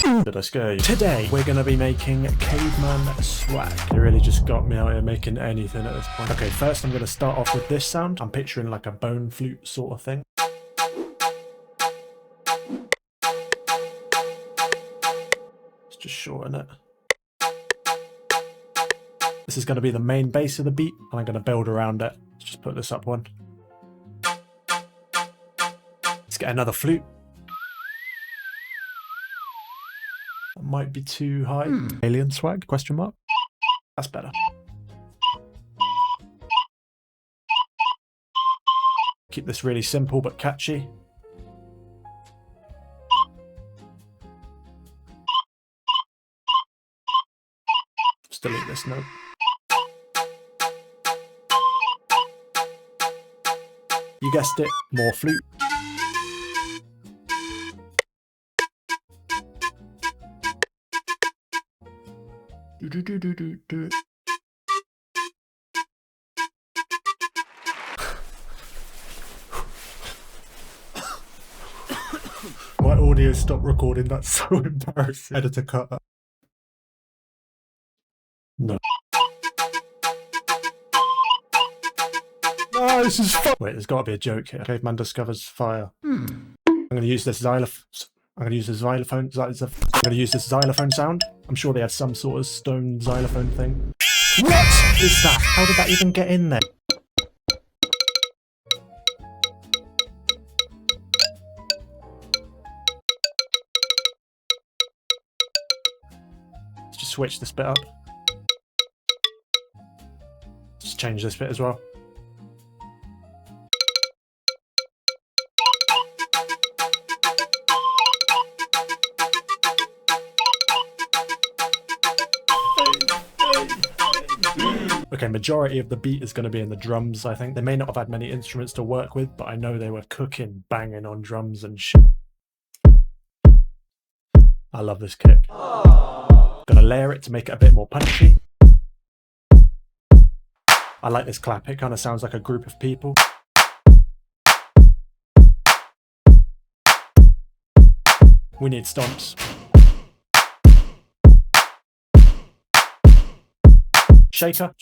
Did I scare you? Today, we're going to be making Caveman swag. It really just got me out here making anything at this point. Okay, first I'm going to start off with this sound. I'm picturing like a bone flute sort of thing. Let's just shorten it. This is going to be the main bass of the beat, and I'm going to build around it. Let's just put this up one. Let's get another flute. That might be too high. Alien swag, question mark. That's better. Keep this really simple but catchy. Just delete this note. You guessed it, more flute. Do. My audio stopped recording, that's so embarrassing. Editor cut that. No. No, this is fun. Wait, there's got to be a joke here. Caveman discovers fire. I'm going to use this xylophone. I'm going to use this xylophone sound. I'm sure they had some sort of stone xylophone thing. What is that? How did that even get in there? Let's just switch this bit up. Just change this bit as well. Okay, majority of the beat is going to be in the drums, I think. They may not have had many instruments to work with, but I know they were cooking, banging on drums and shit. I love this kick. Gonna layer it to make it a bit more punchy. I like this clap, it kind of sounds like a group of people. We need stomps. Shaker.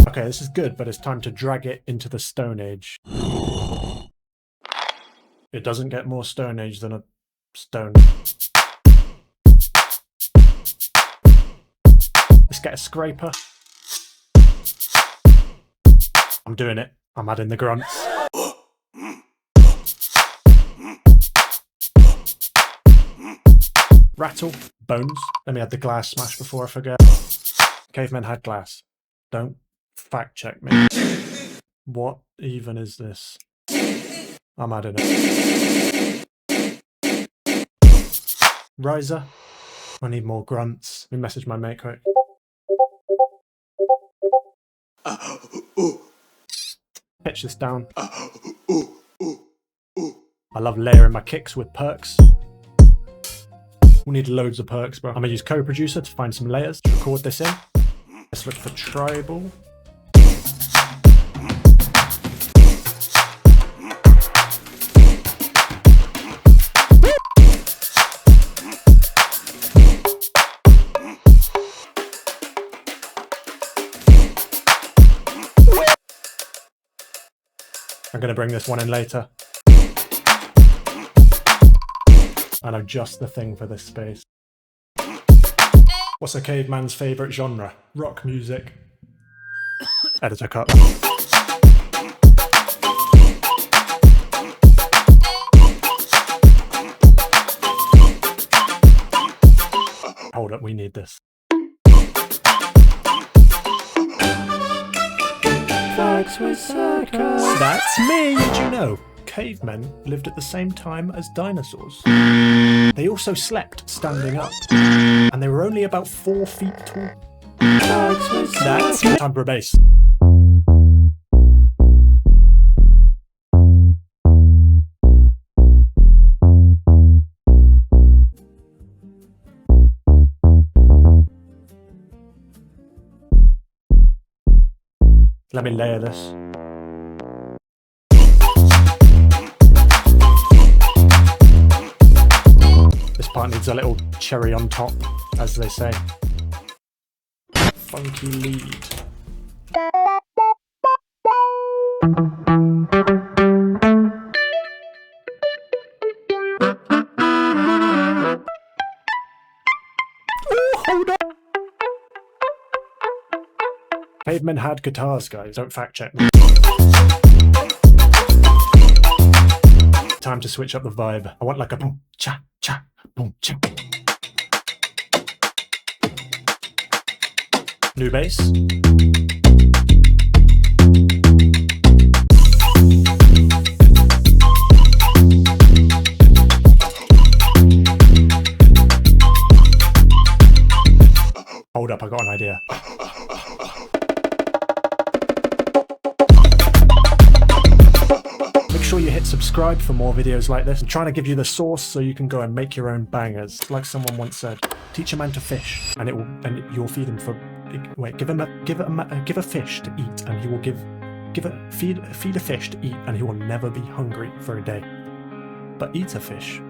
Okay, this is good, but it's time to drag it into the Stone Age. It doesn't get more Stone Age than a stone. Let's get a scraper. I'm doing it. I'm adding the grunts. Rattle, bones. Let me add the glass smash before I forget. Cavemen had glass. Don't fact check me. What even is this? I'm adding it. Riser. I need more grunts. Let me message my mate quick. Pitch this down. I love layering my kicks with perks. We need loads of perks, bro. I'm gonna use Co-Producer to find some layers to record this in. Let's look for tribal. I'm gonna bring this one in later. I know just the thing for this space. What's a caveman's favourite genre? Rock music. Editor cut. Hold up, we need this. Facts with circus. That's me! Did you know? Cavemen lived at the same time as dinosaurs. They also slept standing up, and they were only about 4 feet tall. That's time for a bass. Let me layer this. Needs a little cherry on top, as they say. Funky lead. Oh, hold on. Cavemen had guitars, guys. Don't fact check me. Time to switch up the vibe. I want like a boom, cha, cha, boom, cha. New bass. Hold up, I got an idea. Make sure you hit subscribe for more videos like this. I'm trying to give you the source so you can go and make your own bangers. Like someone once said, teach a man to fish, and you'll feed him for. Wait, give a fish to eat, and he will feed a fish to eat, and he will never be hungry for a day. But eat a fish.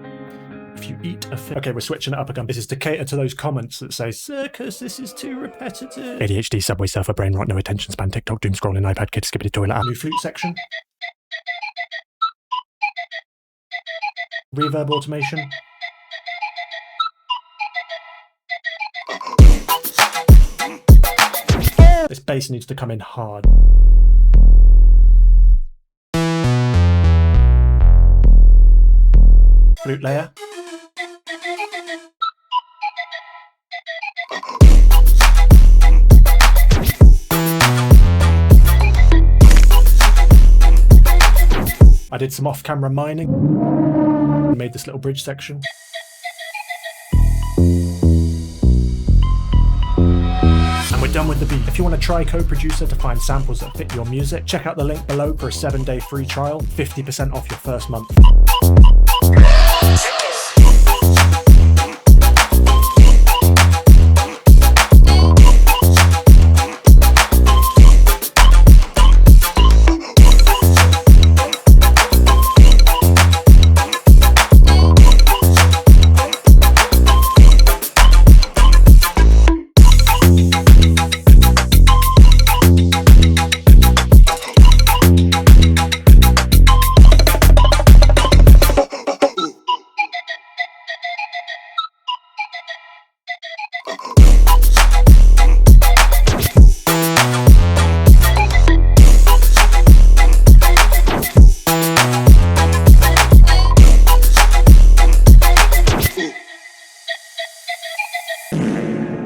If you eat a fish. Okay, we're switching it up again. This is to cater to those comments that say, "Circus, this is too repetitive." ADHD, subway surfer, brain rot, no attention span, TikTok, doom scrolling, iPad, kid, skippity toilet. New flute section. Reverb automation. This bass needs to come in hard. Flute layer. I did some off-camera mining. Made this little bridge section. And we're done with the beat. If you want to try Co-Producer to find samples that fit your music, check out the link below for a 7-day free trial, 50% off your first month.